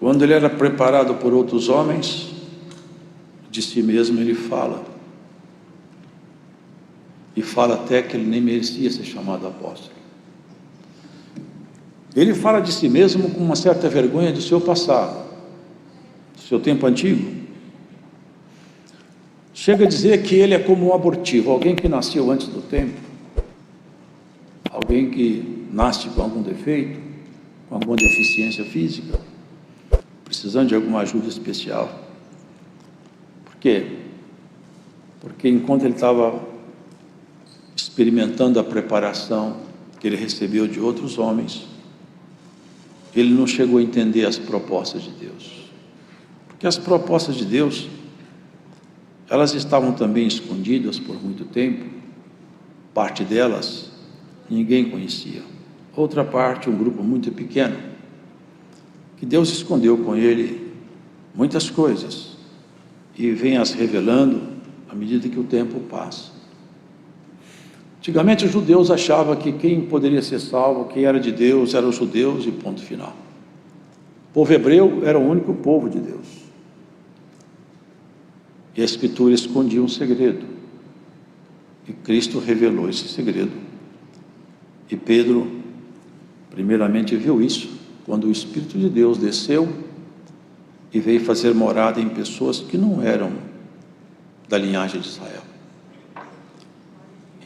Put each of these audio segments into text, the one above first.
Quando ele era preparado por outros homens, de si mesmo ele fala. E fala até que ele nem merecia ser chamado apóstolo. Ele fala de si mesmo com uma certa vergonha do seu passado, do seu tempo antigo. Chega a dizer que ele é como um abortivo, alguém que nasceu antes do tempo, alguém que nasce com algum defeito, com alguma deficiência física, precisando de alguma ajuda especial. Por quê? Porque enquanto ele estava experimentando a preparação que ele recebeu de outros homens, ele não chegou a entender as propostas de Deus. Porque as propostas de Deus, elas estavam também escondidas por muito tempo. Parte delas ninguém conhecia. Outra parte, um grupo muito pequeno, que Deus escondeu com ele muitas coisas e vem as revelando à medida que o tempo passa. Antigamente os judeus achavam que quem poderia ser salvo, quem era de Deus, eram os judeus e ponto final. O povo hebreu era o único povo de Deus. E a Escritura escondia um segredo. E Cristo revelou esse segredo. E Pedro, primeiramente, viu isso quando o Espírito de Deus desceu e veio fazer morada em pessoas que não eram da linhagem de Israel.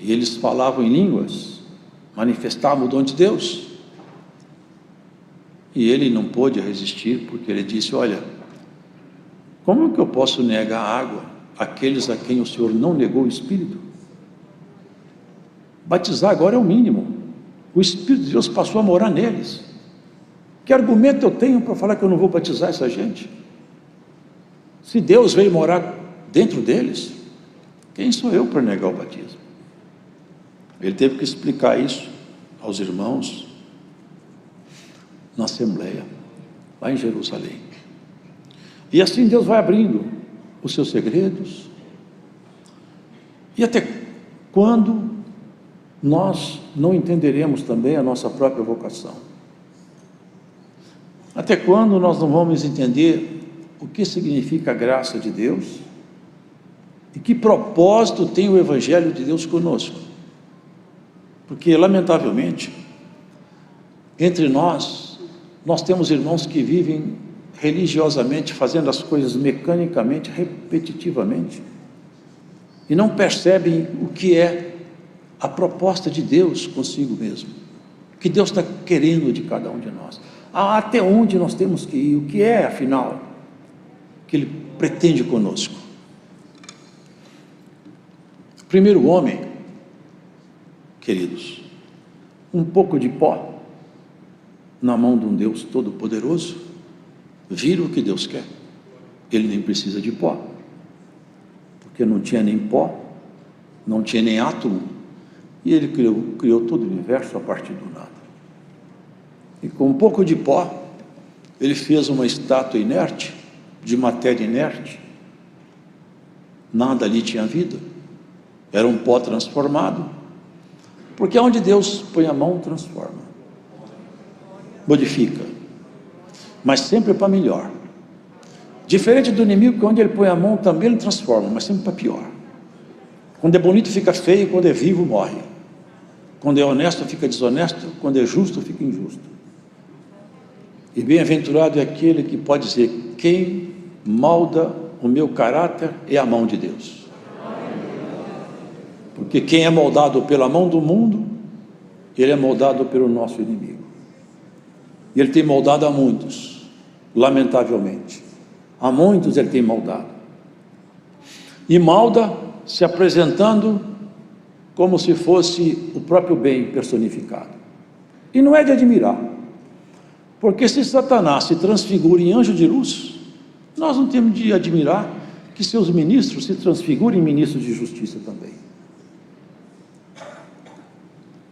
E eles falavam em línguas, manifestavam o dom de Deus. E ele não pôde resistir, porque ele disse: olha, como que eu posso negar água àqueles a quem o Senhor não negou o Espírito? Batizar agora é o mínimo. O Espírito de Deus passou a morar neles. Que argumento eu tenho para falar que eu não vou batizar essa gente? Se Deus veio morar dentro deles, quem sou eu para negar o batismo? Ele teve que explicar isso aos irmãos na Assembleia, lá em Jerusalém. E assim Deus vai abrindo os seus segredos. E até quando nós não entenderemos também a nossa própria vocação? Até quando nós não vamos entender o que significa a graça de Deus? E que propósito tem o Evangelho de Deus conosco? Porque, lamentavelmente, entre nós temos irmãos que vivem religiosamente, fazendo as coisas mecanicamente, repetitivamente, e não percebem o que é a proposta de Deus consigo mesmo, o que Deus está querendo de cada um de nós, até onde nós temos que ir, o que é, afinal, que Ele pretende conosco. O primeiro homem, queridos, um pouco de pó na mão de um Deus todo-poderoso, vira o que Deus quer. Ele nem precisa de pó, porque não tinha nem pó, não tinha nem átomo, e ele criou todo o universo a partir do nada. E com um pouco de pó, ele fez uma estátua inerte, de matéria inerte. Nada ali tinha vida, era um pó transformado, porque onde Deus põe a mão, transforma, modifica, mas sempre para melhor. Diferente do inimigo, que onde ele põe a mão também ele transforma, mas sempre para pior. Quando é bonito fica feio, quando é vivo morre. Quando é honesto fica desonesto, quando é justo fica injusto. E bem-aventurado é aquele que pode dizer: quem molda o meu caráter é a mão de Deus. Porque quem é moldado pela mão do mundo, ele é moldado pelo nosso inimigo. E ele tem moldado a muitos, lamentavelmente. A muitos ele tem moldado. E molda se apresentando como se fosse o próprio bem personificado. E não é de admirar, porque se Satanás se transfigura em anjo de luz, nós não temos de admirar que seus ministros se transfigurem em ministros de justiça também.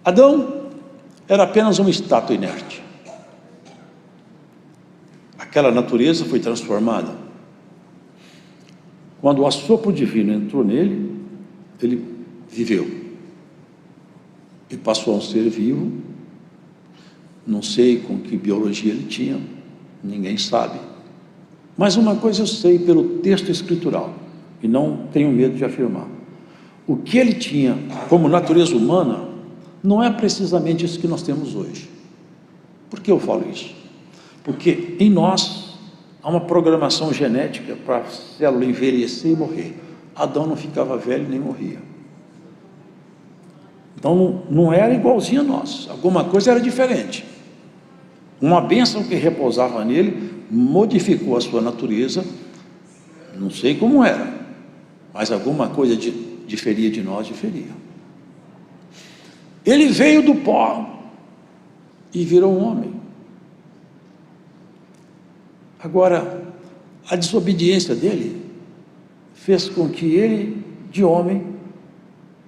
Adão era apenas uma estátua inerte. Aquela natureza foi transformada. Quando o assopro divino entrou nele, ele viveu. E passou a ser vivo. Não sei com que biologia ele tinha, ninguém sabe. Mas uma coisa eu sei pelo texto escritural, e não tenho medo de afirmar: o que ele tinha como natureza humana não é precisamente isso que nós temos hoje. Por que eu falo isso? Porque em nós há uma programação genética para a célula envelhecer e morrer. Adão não ficava velho nem morria. Então não era igualzinho a nós, alguma coisa era diferente. Uma bênção que repousava nele modificou a sua natureza, não sei como era, mas alguma coisa diferia de nós, diferia. Ele veio do pó e virou um homem. Agora, a desobediência dele fez com que ele, de homem,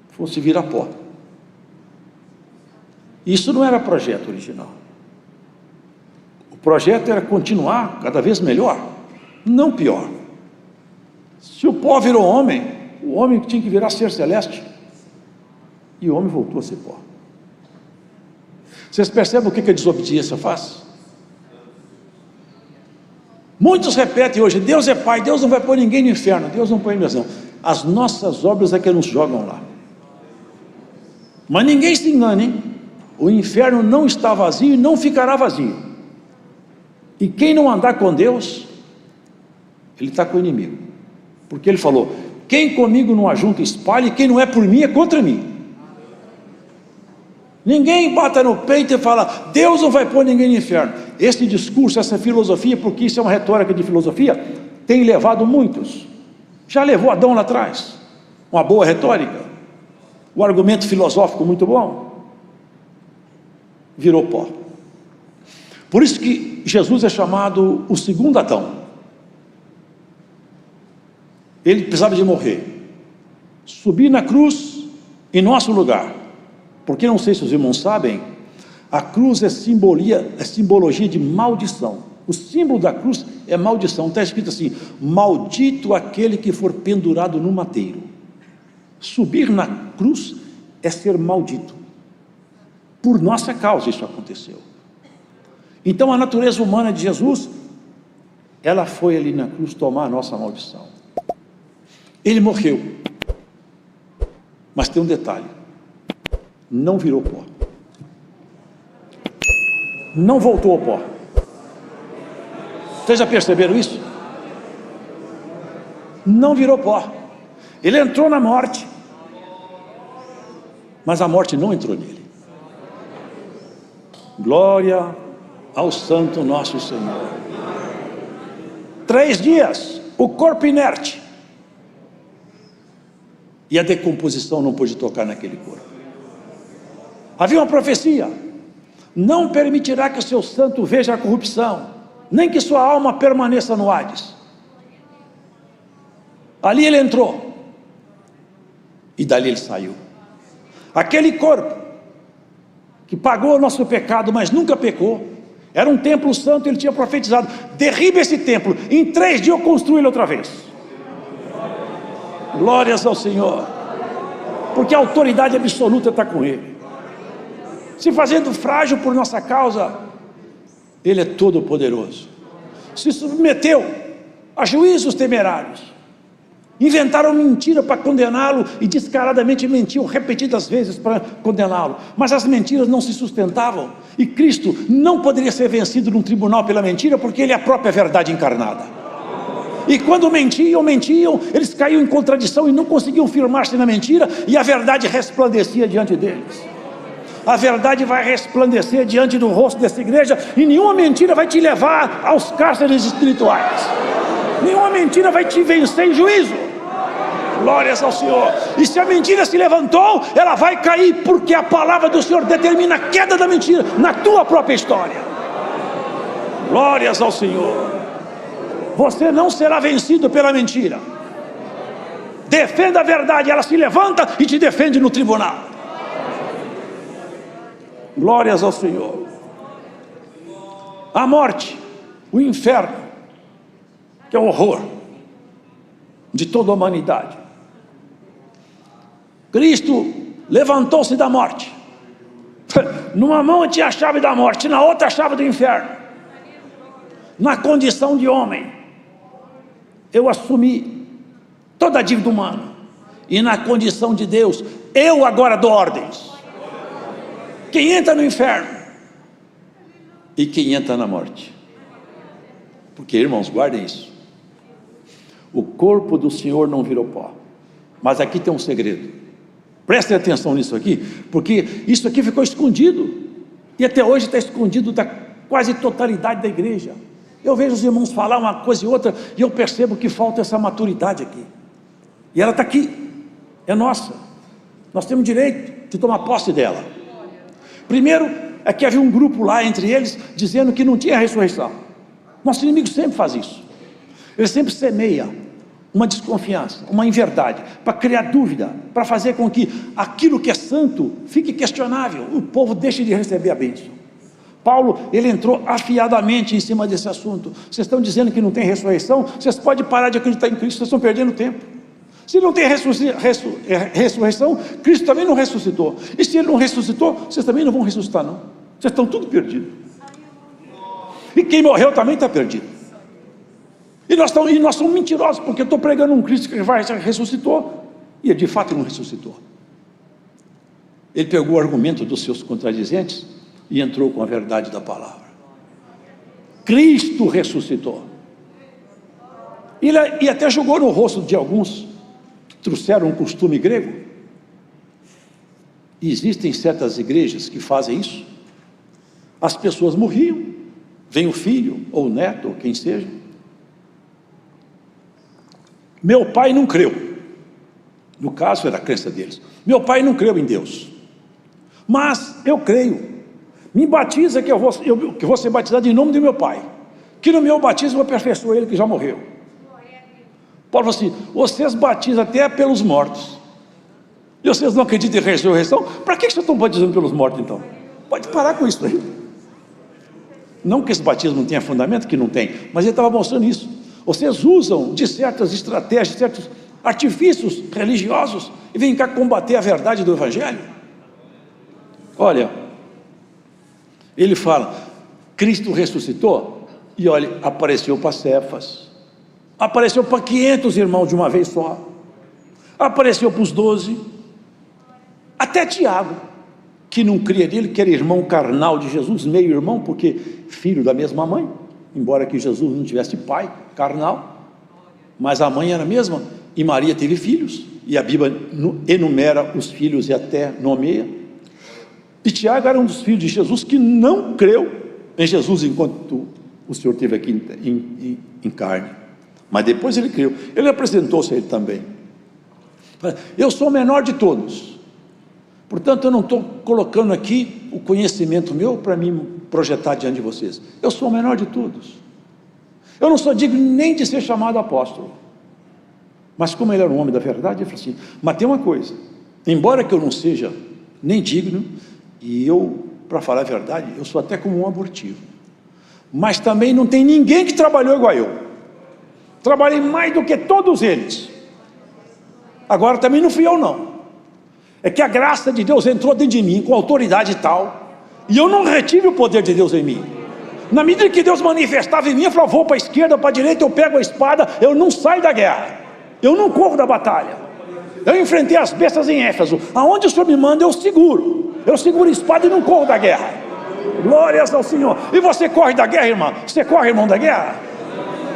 fosse virar pó. Isso não era projeto original. O projeto era continuar cada vez melhor, não pior. Se o pó virou homem, o homem tinha que virar ser celeste, e o homem voltou a ser pó. Vocês percebem o que a desobediência faz? Muitos repetem hoje: Deus é Pai, Deus não vai pôr ninguém no inferno. Deus não põe mesmo. As nossas obras é que nos jogam lá. Mas ninguém se engane, hein? O inferno não está vazio e não ficará vazio. E quem não andar com Deus, ele está com o inimigo. Porque ele falou: quem comigo não ajunta espalha, e quem não é por mim é contra mim. Ninguém bata no peito e fala: Deus não vai pôr ninguém no inferno. Esse discurso, essa filosofia, porque isso é uma retórica de filosofia, tem levado muitos. Já levou Adão lá atrás. Uma boa retórica, um argumento filosófico muito bom, virou pó. Por isso que Jesus é chamado o segundo Adão. Ele precisava de morrer, subir na cruz em nosso lugar. Porque não sei se os irmãos sabem, a cruz é simbologia de maldição. O símbolo da cruz é maldição. Está escrito assim: maldito aquele que for pendurado no madeiro. Subir na cruz é ser maldito. Por nossa causa isso aconteceu. Então a natureza humana de Jesus, ela foi ali na cruz tomar a nossa maldição. Ele morreu. Mas tem um detalhe: não virou pó, não voltou ao pó. Vocês já perceberam isso? Não virou pó. Ele entrou na morte, mas a morte não entrou nele. Glória ao Santo nosso Senhor. 3 dias, o corpo inerte, e a decomposição não pôde tocar naquele corpo. Havia uma profecia: não permitirá que o seu santo veja a corrupção, nem que sua alma permaneça no Hades. Ali ele entrou, e dali ele saiu. Aquele corpo que pagou o nosso pecado, mas nunca pecou, era um templo santo. Ele tinha profetizado: derribe esse templo, em 3 dias eu construo ele outra vez. Glórias ao Senhor, porque a autoridade absoluta está com ele. Se fazendo frágil por nossa causa, ele é todo poderoso. Se submeteu a juízos temerários, inventaram mentira para condená-lo, e descaradamente mentiam repetidas vezes para condená-lo, mas as mentiras não se sustentavam, e Cristo não poderia ser vencido num tribunal pela mentira, porque ele é a própria verdade encarnada. E quando mentiam, eles caíam em contradição e não conseguiam firmar-se na mentira, e a verdade resplandecia diante deles. A verdade vai resplandecer diante do rosto dessa igreja, e nenhuma mentira vai te levar aos cárceres espirituais. Nenhuma mentira vai te vencer em juízo. Glórias ao Senhor. E se a mentira se levantou, ela vai cair, porque a palavra do Senhor determina a queda da mentira na tua própria história. Glórias ao Senhor. Você não será vencido pela mentira. Defenda a verdade, ela se levanta e te defende no tribunal. Glórias ao Senhor. A morte, o inferno, que é o horror de toda a humanidade. Cristo levantou-se da morte. Numa mão tinha a chave da morte, na outra a chave do inferno. Na condição de homem, eu assumi toda a dívida humana, e na condição de Deus, eu agora dou ordens. Quem entra no inferno e quem entra na morte. Porque, irmãos, guardem isso. O corpo do Senhor não virou pó. Mas aqui tem um segredo. Prestem atenção nisso aqui, porque isso aqui ficou escondido. E até hoje está escondido da quase totalidade da igreja. Eu vejo os irmãos falar uma coisa e outra, e eu percebo que falta essa maturidade aqui. E ela está aqui, é nossa. Nós temos direito de tomar posse dela. Primeiro, é que havia um grupo lá entre eles, dizendo que não tinha ressurreição. Nosso inimigo sempre faz isso. Ele sempre semeia uma desconfiança, uma inverdade, para criar dúvida, para fazer com que aquilo que é santo fique questionável, o povo deixe de receber a bênção. Paulo, ele entrou afiadamente em cima desse assunto. Vocês estão dizendo que não tem ressurreição? Vocês podem parar de acreditar em Cristo, vocês estão perdendo tempo. Se não tem ressurreição, Cristo também não ressuscitou. E se Ele não ressuscitou, vocês também não vão ressuscitar, não. Vocês estão tudo perdidos. E quem morreu também está perdido. E nós somos mentirosos, porque eu estou pregando um Cristo que ressuscitou, e de fato não ressuscitou. Ele pegou o argumento dos seus contradizentes e entrou com a verdade da palavra. Cristo ressuscitou. E até jogou no rosto de alguns que trouxeram um costume grego. E existem certas igrejas que fazem isso. As pessoas morriam, vem o filho, ou o neto, ou quem seja. Meu pai não creu. No caso era a crença deles. Meu pai não creu em Deus. Mas eu creio. Me batiza que eu vou ser batizado em nome de meu pai. Que no meu batismo eu aperfeiçoo ele que já morreu. Paulo falou assim, vocês batizam até pelos mortos. E vocês não acreditam em ressurreição? Para que vocês estão batizando pelos mortos então? Pode parar com isso aí. Não que esse batismo não tenha fundamento, que não tem. Mas ele estava mostrando isso. Vocês usam de certas estratégias, certos artifícios religiosos e vêm cá combater a verdade do Evangelho. Olha, ele fala, Cristo ressuscitou, e olha, apareceu para Cefas, apareceu para 500 irmãos de uma vez só, apareceu para os 12, até Tiago, que não cria nele, que era irmão carnal de Jesus, meio irmão, porque filho da mesma mãe, embora que Jesus não tivesse pai carnal, mas a mãe era a mesma, e Maria teve filhos, e a Bíblia enumera os filhos e até nomeia. E Tiago era um dos filhos de Jesus que não creu em Jesus enquanto o Senhor esteve aqui em carne, mas depois ele creu. Ele apresentou-se a ele também. Eu sou o menor de todos, portanto eu não estou colocando aqui o conhecimento meu para me projetar diante de vocês. Eu sou o menor de todos. Eu não sou digno nem de ser chamado apóstolo. Mas como ele era um homem da verdade, ele falou assim, mas tem uma coisa, embora que eu não seja nem digno, e eu, para falar a verdade, eu sou até como um abortivo, mas também não tem ninguém que trabalhou igual eu. Trabalhei mais do que todos eles. Agora também não fui eu não, é que a graça de Deus entrou dentro de mim com autoridade tal, e eu não retive o poder de Deus em mim. Na medida que Deus manifestava em mim, eu falava, vou para a esquerda, para a direita, eu pego a espada, eu não saio da guerra, eu não corro da batalha. Eu enfrentei as bestas em Éfeso, aonde o Senhor me manda eu seguro a espada e não corro da guerra. Glórias ao Senhor. E você corre da guerra, irmão? Você corre, irmão, da guerra?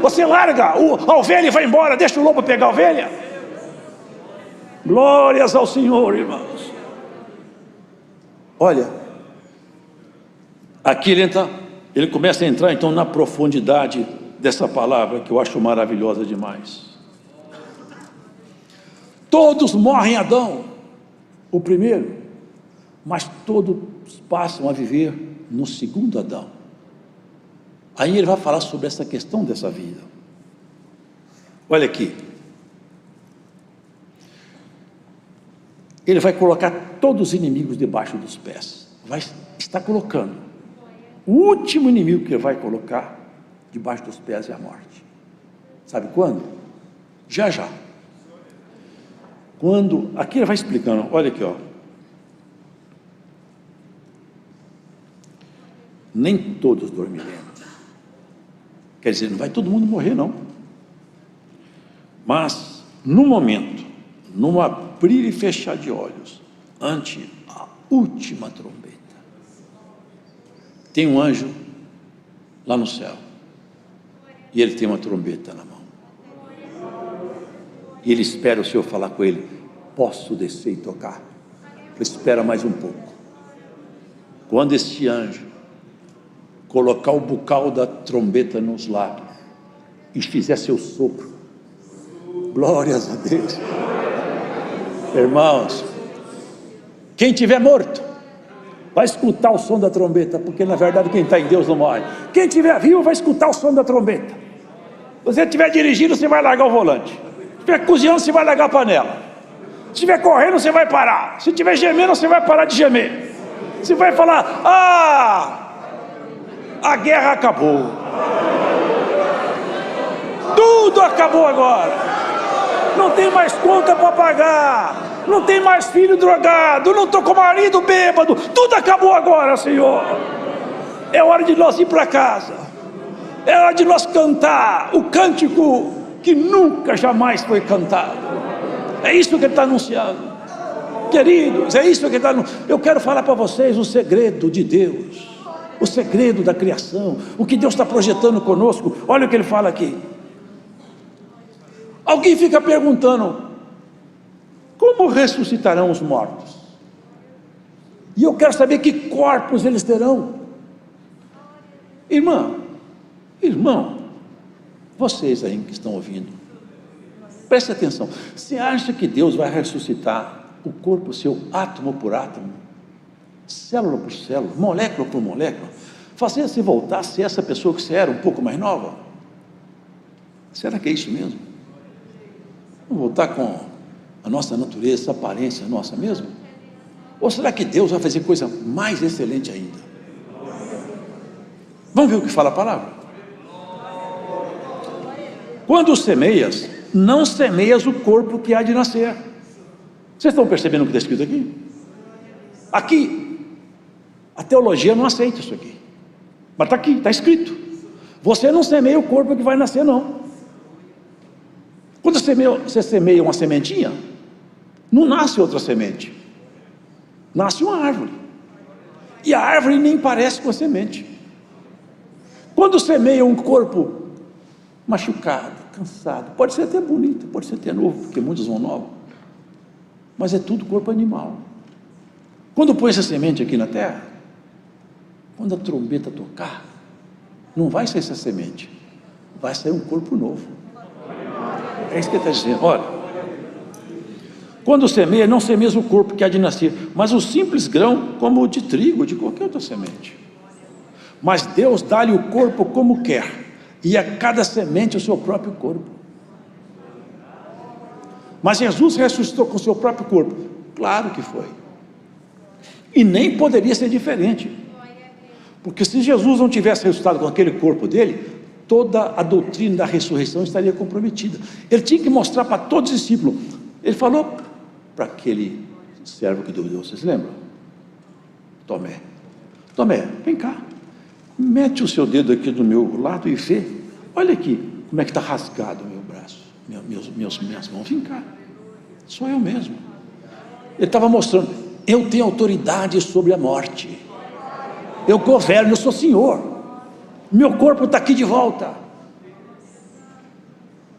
Você larga a ovelha e vai embora, deixa o lobo pegar a ovelha? Glórias ao Senhor, irmãos. Olha, aqui ele começa a entrar então na profundidade dessa palavra que eu acho maravilhosa demais. Todos morrem em Adão, o primeiro, mas todos passam a viver no segundo Adão. Aí ele vai falar sobre essa questão dessa vida. Olha aqui, ele vai colocar todos os inimigos debaixo dos pés, está colocando, o último inimigo que ele vai colocar debaixo dos pés é a morte. Sabe quando? Já já. Quando, aqui ele vai explicando, olha aqui, ó. Nem todos dormiremos. Quer dizer, não vai todo mundo morrer, não. Mas, no momento, num abrir e fechar de olhos, ante a última trombeta, tem um anjo lá no céu, e ele tem uma trombeta na mão, e ele espera o Senhor falar com ele: posso descer e tocar? Espera mais um pouco. Quando este anjo colocar o bucal da trombeta nos lábios e fizer seu sopro, glórias a Deus, irmãos, quem tiver morto vai escutar o som da trombeta, porque na verdade quem está em Deus não morre. Quem tiver vivo vai escutar o som da trombeta. Se você estiver dirigindo, você vai largar o volante. Se estiver cozinhando, você vai largar a panela. Se estiver correndo, você vai parar. Se estiver gemendo, você vai parar de gemer. Você vai falar: a guerra acabou, tudo acabou agora, não tem mais conta para pagar, não tem mais filho drogado, não estou com marido bêbado, tudo acabou agora, Senhor. É hora de nós ir para casa, é hora de nós cantar o cântico que nunca jamais foi cantado. É isso que ele está anunciando, queridos, é isso que ele está anunciando. Eu quero falar para vocês o segredo de Deus, o segredo da criação, o que Deus está projetando conosco. Olha o que ele fala aqui. Alguém fica perguntando: como ressuscitarão os mortos? E eu quero saber que corpos eles terão. Irmão, vocês aí que estão ouvindo, preste atenção. Você acha que Deus vai ressuscitar o corpo seu átomo por átomo, célula por célula, molécula por molécula, fazer você voltar a ser essa pessoa que você era um pouco mais nova? Será que é isso mesmo? Vamos voltar com a nossa natureza, essa aparência nossa mesmo? Ou será que Deus vai fazer coisa mais excelente ainda? Vamos ver o que fala a palavra. Quando semeias, não semeias o corpo que há de nascer. Vocês estão percebendo o que está escrito aqui? Aqui, a teologia não aceita isso aqui, mas está aqui, está escrito. Você não semeia o corpo que vai nascer, não. Quando você semeia uma sementinha, não nasce outra semente, nasce uma árvore, e a árvore nem parece com a semente. Quando semeia um corpo machucado, cansado, pode ser até bonito, pode ser até novo, porque muitos vão novos, mas é tudo corpo animal. Quando põe essa semente aqui na terra, quando a trombeta tocar, não vai sair essa semente, vai sair um corpo novo. É isso que ele está dizendo. Olha, quando semeia, não semeia o corpo que há de nascer, mas o simples grão, como o de trigo, de qualquer outra semente. Mas Deus dá-lhe o corpo como quer, e a cada semente o seu próprio corpo. Mas Jesus ressuscitou com o seu próprio corpo? Claro que foi, e nem poderia ser diferente, porque se Jesus não tivesse ressuscitado com aquele corpo dele, toda a doutrina da ressurreição estaria comprometida. Ele tinha que mostrar para todos os discípulos. Ele falou para aquele servo que duvidou, vocês lembram? Tomé, vem cá, mete o seu dedo aqui do meu lado e vê, olha aqui, como é que está rasgado o meu braço, minhas mãos, vem cá, sou eu mesmo. Ele estava mostrando: eu tenho autoridade sobre a morte, eu governo, eu sou Senhor, meu corpo está aqui de volta.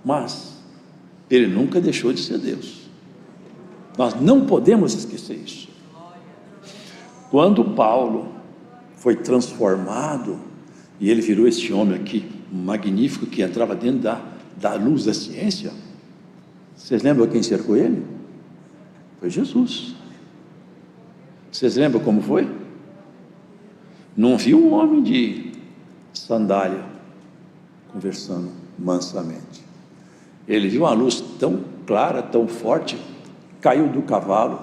Mas ele nunca deixou de ser Deus, nós não podemos esquecer isso. Quando Paulo foi transformado, e ele virou este homem aqui, magnífico, que entrava dentro da luz da ciência, vocês lembram quem cercou ele? Foi Jesus. Vocês lembram como foi? Não viu um homem de sandália conversando mansamente. Ele viu uma luz tão clara, tão forte, caiu do cavalo,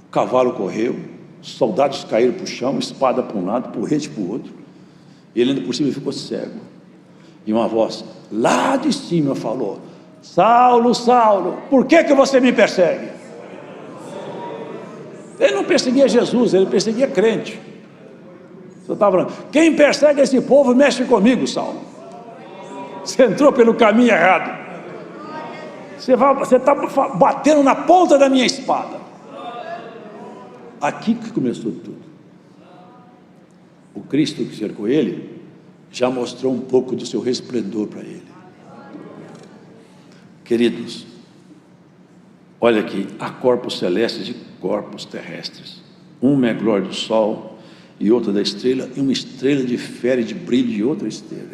o cavalo correu, os soldados caíram para o chão, espada para um lado, porrete para o outro, ele ainda por cima ficou cego, e uma voz lá de cima falou: Saulo, Saulo, por que você me persegue? Ele não perseguia Jesus, ele perseguia crente. Você estava falando: quem persegue esse povo mexe comigo, Saulo. Você entrou pelo caminho errado. Você está batendo na ponta da minha espada. Aqui que começou tudo. O Cristo que cercou ele já mostrou um pouco do seu resplendor para ele. Queridos, olha aqui, há corpos celestes e corpos terrestres. Um é a glória do sol e outra da estrela, e uma estrela difere de brilho de outra estrela.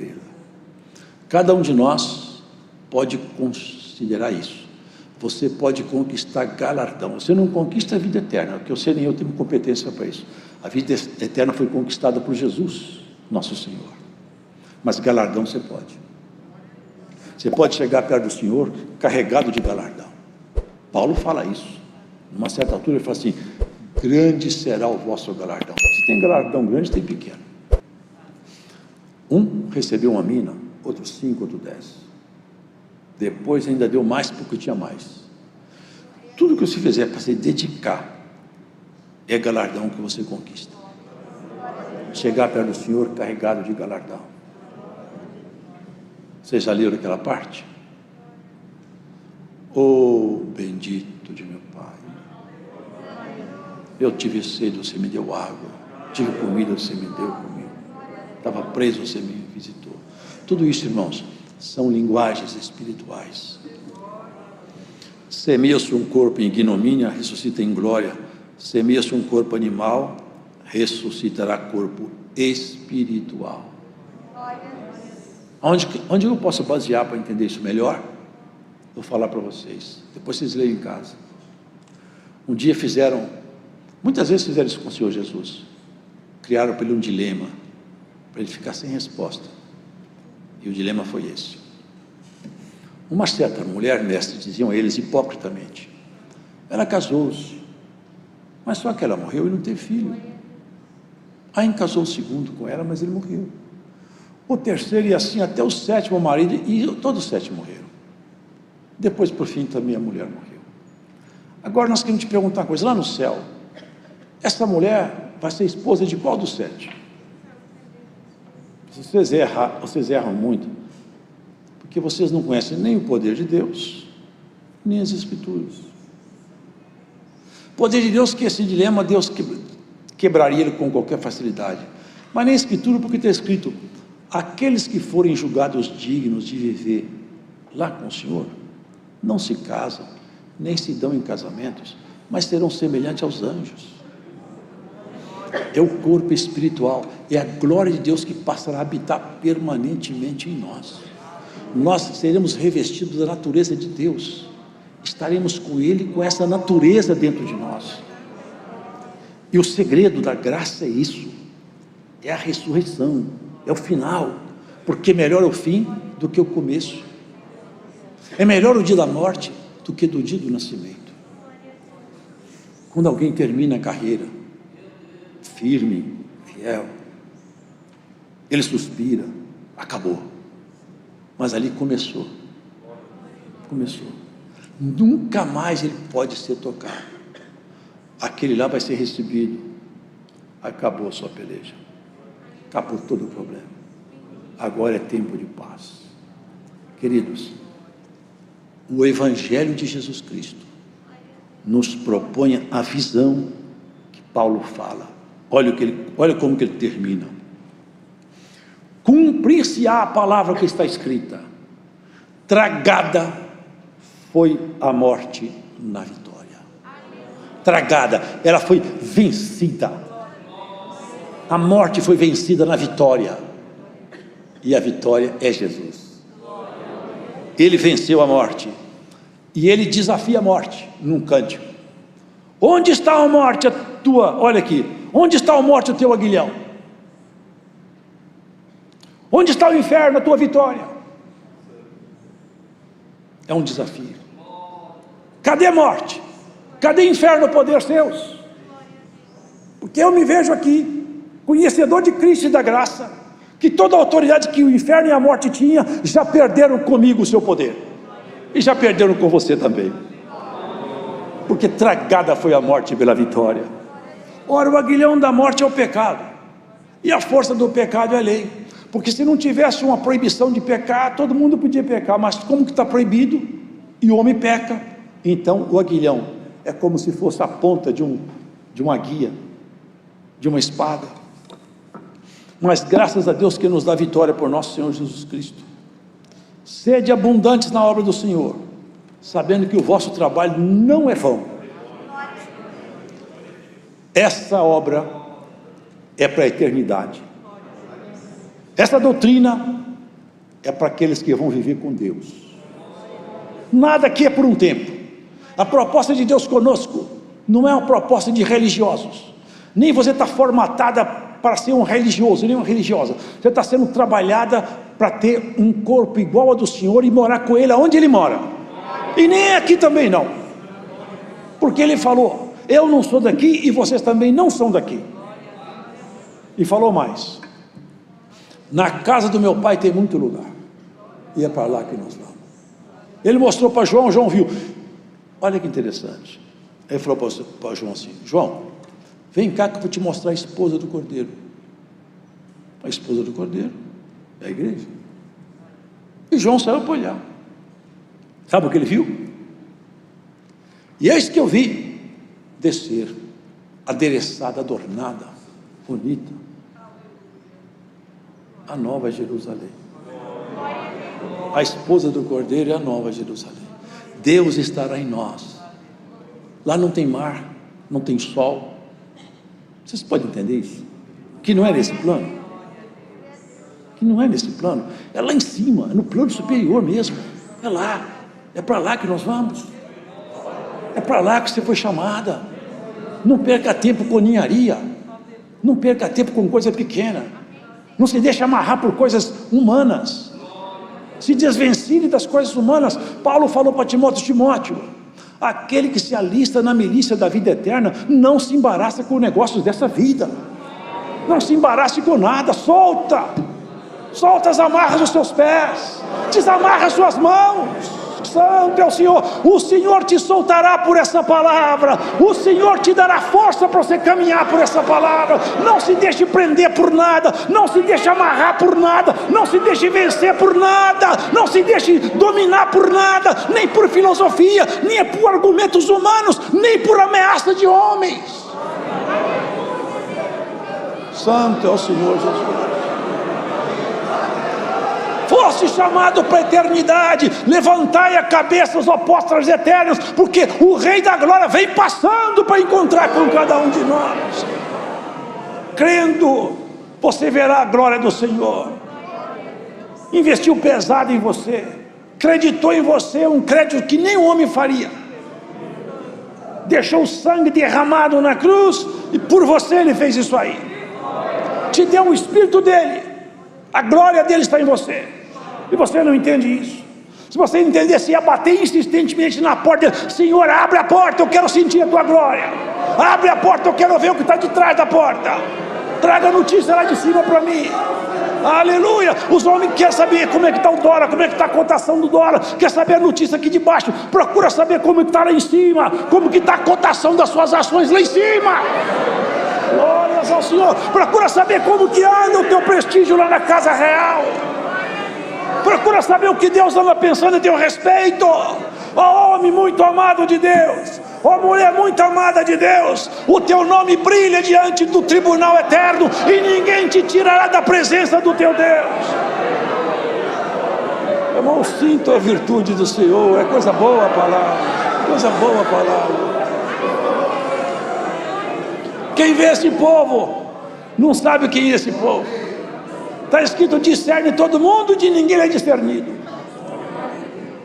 Cada um de nós pode considerar isso. Você pode conquistar galardão. Você não conquista a vida eterna, porque você nem eu temos competência para isso. A vida eterna foi conquistada por Jesus, nosso Senhor. Mas galardão você pode. Você pode chegar perto do Senhor carregado de galardão. Paulo fala isso. Numa certa altura ele fala assim: grande será o vosso galardão. Se tem galardão grande, tem pequeno. Um recebeu uma mina, outro 5, outro 10. Depois ainda deu mais porque tinha mais. Tudo que você fizer para se dedicar é galardão que você conquista. Chegar perto do Senhor carregado de galardão. Vocês já leram aquela parte? Oh, bendito de meu Pai, eu tive sede, você me deu água. Tive comida, você me deu comida. Estava preso, você me visitou. Tudo isso, irmãos, são linguagens espirituais. Semeia-se um corpo em ignomínia, ressuscita em glória. Semeia-se um corpo animal, ressuscitará corpo espiritual. Onde eu posso basear para entender isso melhor? Vou falar para vocês, depois vocês leem em casa. Um dia muitas vezes fizeram isso com o Senhor Jesus. Criaram para ele um dilema, para ele ficar sem resposta. E o dilema foi esse. Uma certa mulher, mestre, diziam eles hipocritamente, ela casou-se, mas só que ela morreu e não teve filho. Aí casou o segundo com ela, mas ele morreu. O terceiro, e assim até o sétimo marido, e todos os 7 morreram. Depois, por fim, também a mulher morreu. Agora nós queremos te perguntar uma coisa: lá no céu, essa mulher vai ser esposa de qual dos 7? Vocês erram muito, porque vocês não conhecem nem o poder de Deus, nem as Escrituras. O poder de Deus, que esse dilema Deus quebraria ele com qualquer facilidade, mas nem a Escritura, porque está escrito: aqueles que forem julgados dignos de viver lá com o Senhor, não se casam, nem se dão em casamentos, mas serão semelhantes aos anjos. É o corpo espiritual, é a glória de Deus que passará a habitar permanentemente em nós. Nós seremos revestidos da natureza de Deus, estaremos com Ele, com essa natureza dentro de nós. E o segredo da graça é isso, é a ressurreição, é o final, porque melhor é o fim do que o começo. É melhor o dia da morte do que do dia do nascimento. Quando alguém termina a carreira firme, fiel, ele suspira, acabou, mas ali começou, nunca mais ele pode ser tocado. Aquele lá vai ser recebido, acabou a sua peleja, acabou todo o problema, agora é tempo de paz. Queridos, o Evangelho de Jesus Cristo nos propõe a visão que Paulo fala. Olha como que ele termina: cumprir-se-á a palavra que está escrita, tragada foi a morte na vitória. Tragada, ela foi vencida. A morte foi vencida na vitória, e a vitória é Jesus. Ele venceu a morte, e ele desafia a morte num cântico: onde está a morte, a tua, olha aqui, onde está a morte, o teu aguilhão? Onde está o inferno, a tua vitória? É um desafio. Cadê a morte? Cadê inferno, o poder seus? Porque eu me vejo aqui, conhecedor de Cristo e da graça, que toda a autoridade que o inferno e a morte tinha, já perderam comigo o seu poder, e já perderam com você também, porque tragada foi a morte pela vitória. Ora, o aguilhão da morte é o pecado, e a força do pecado é a lei, porque se não tivesse uma proibição de pecar, todo mundo podia pecar, mas como que está proibido, e o homem peca. Então o aguilhão é como se fosse a ponta de uma guia, de uma espada. Mas graças a Deus que nos dá vitória por nosso Senhor Jesus Cristo. Sede abundantes na obra do Senhor, sabendo que o vosso trabalho não é vão. Essa obra é para a eternidade. Essa doutrina é para aqueles que vão viver com Deus. Nada aqui é por um tempo. A proposta de Deus conosco não é uma proposta de religiosos. Nem você está formatada para ser um religioso, nem uma religiosa. Você está sendo trabalhada para ter um corpo igual ao do Senhor e morar com Ele aonde Ele mora. E nem aqui também não. Porque Ele falou, eu não sou daqui e vocês também não são daqui. E falou mais, na casa do meu pai tem muito lugar, e é para lá que nós vamos. Ele mostrou para João, João viu, olha que interessante. Ele falou para João assim, João, vem cá que eu vou te mostrar a esposa do Cordeiro. A esposa do Cordeiro é a igreja. E João saiu para olhar. Sabe o que ele viu? E eis que eu vi descer, adereçada, adornada, bonita, a nova Jerusalém. A esposa do Cordeiro é a nova Jerusalém. Deus estará em nós. Lá não tem mar, não tem sol. Vocês podem entender isso? Que não é nesse plano. Que não é nesse plano. É lá em cima, é no plano superior mesmo. É lá. É para lá que nós vamos. É para lá que você foi chamada. Não perca tempo com ninharia. Não perca tempo com coisa pequena. Não se deixe amarrar por coisas humanas. Se desvencilhe das coisas humanas. Paulo falou para Timóteo, aquele que se alista na milícia da vida eterna, não se embaraça com negócios dessa vida. Não se embarace com nada. Solta as amarras dos seus pés. Desamarra as suas mãos. Santo é o Senhor. O Senhor te soltará por essa palavra. O Senhor te dará força para você caminhar por essa palavra. Não se deixe prender por nada. Não se deixe amarrar por nada. Não se deixe vencer por nada. Não se deixe dominar por nada. Nem por filosofia, nem por argumentos humanos, nem por ameaça de homens. Santo é o Senhor Jesus. Fosse chamado para a eternidade. Levantai a cabeça, os apóstolos eternos, porque o Rei da Glória vem passando para encontrar com cada um de nós. Crendo, você verá a glória do Senhor. Investiu pesado em você, acreditou em você, um crédito que nem o homem faria. Deixou o sangue derramado na cruz, e por você ele fez isso aí. Te deu o Espírito dele, a glória dele está em você. E você não entende isso. Se você entendesse, ia bater insistentemente na porta. Senhor, abre a porta, eu quero sentir a tua glória. Abre a porta, eu quero ver o que está de trás da porta. Traga notícia lá de cima para mim. Aleluia. Os homens querem saber como é que está o dólar, como é que está a cotação do dólar. Quer saber a notícia aqui de baixo. Procura saber como está lá em cima. Como que está a cotação das suas ações lá em cima. Glórias ao Senhor. Procura saber como que anda o teu prestígio lá na casa real. Procura saber o que Deus anda pensando a teu respeito. Ó homem muito amado de Deus, ó mulher muito amada de Deus, o teu nome brilha diante do tribunal eterno e ninguém te tirará da presença do teu Deus. Irmão, sinto a virtude do Senhor. É coisa boa a palavra, coisa boa a palavra. Quem vê esse povo não sabe quem é esse povo. Está escrito, discerne todo mundo, de ninguém é discernido.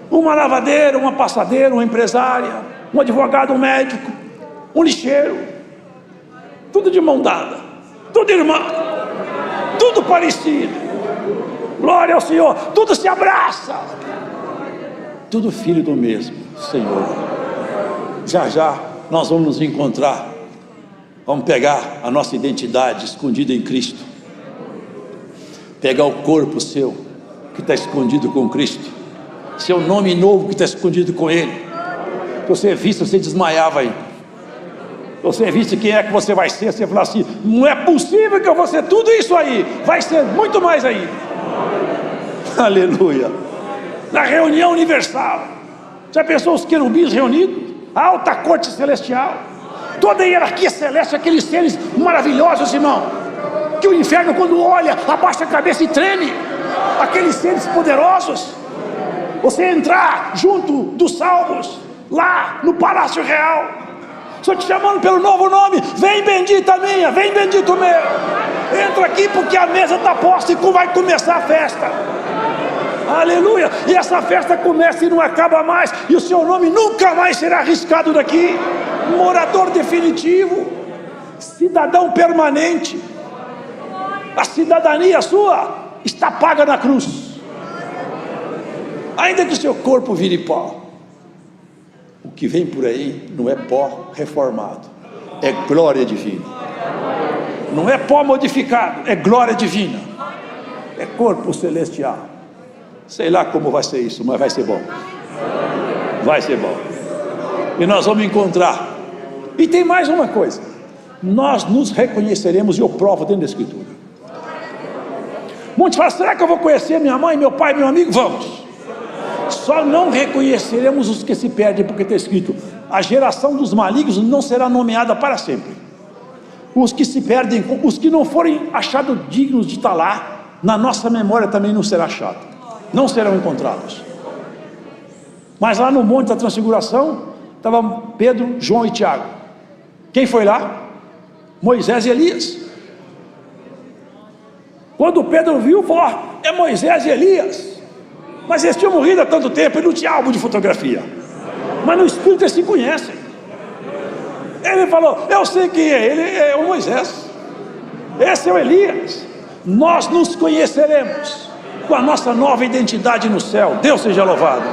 Uma lavadeira, uma passadeira, uma empresária, um advogado, um médico, um lixeiro, tudo de mão dada, tudo irmão, tudo parecido. Glória ao Senhor, tudo se abraça, tudo filho do mesmo Senhor. Já nós vamos nos encontrar. Vamos pegar a nossa identidade escondida em Cristo, pegar o corpo seu que está escondido com Cristo, seu nome novo que está escondido com Ele. Se você visse, você desmaiava aí. Se você visse quem é que você vai ser, você fala assim, não é possível que eu vou ser tudo isso aí, vai ser muito mais aí. Aleluia. Na reunião universal, Já pensou os querubins reunidos? A alta corte celestial, toda a hierarquia celeste, aqueles seres maravilhosos, irmão, que o inferno, quando olha, abaixa a cabeça e treme. Aqueles seres poderosos. Você entrar junto dos salvos, lá no Palácio Real, estou te chamando pelo novo nome. Vem, bendita minha, vem, bendito meu. Entra aqui, porque a mesa está posta e vai começar a festa. Aleluia. E essa festa começa e não acaba mais, e o seu nome nunca mais será arriscado daqui. Morador definitivo, cidadão permanente. A cidadania sua está paga na cruz. Ainda que o seu corpo vire pó, o que vem por aí não é pó reformado, é glória divina. Não é pó modificado, é glória divina, é corpo celestial. Sei lá como vai ser isso, mas vai ser bom. Vai ser bom. E nós vamos encontrar. E tem mais uma coisa: nós nos reconheceremos, e eu provo dentro da Escritura. Muitos falam: será que eu vou conhecer minha mãe, meu pai, meu amigo? Vamos. Só não reconheceremos os que se perdem, porque está escrito: a geração dos malignos não será nomeada para sempre. Os que se perdem, os que não forem achados dignos de estar lá, na nossa memória também não será achado, não serão encontrados. Mas lá no Monte da Transfiguração estavam Pedro, João e Tiago. Quem foi lá? Moisés e Elias. Quando Pedro viu, falou: é Moisés e Elias. Mas eles tinham morrido há tanto tempo, ele não tinha álbum de fotografia, mas no Espírito eles se conhecem. Ele falou: eu sei quem é, ele é o Moisés, esse é o Elias. Nós nos conheceremos com a nossa nova identidade no céu. Deus seja louvado.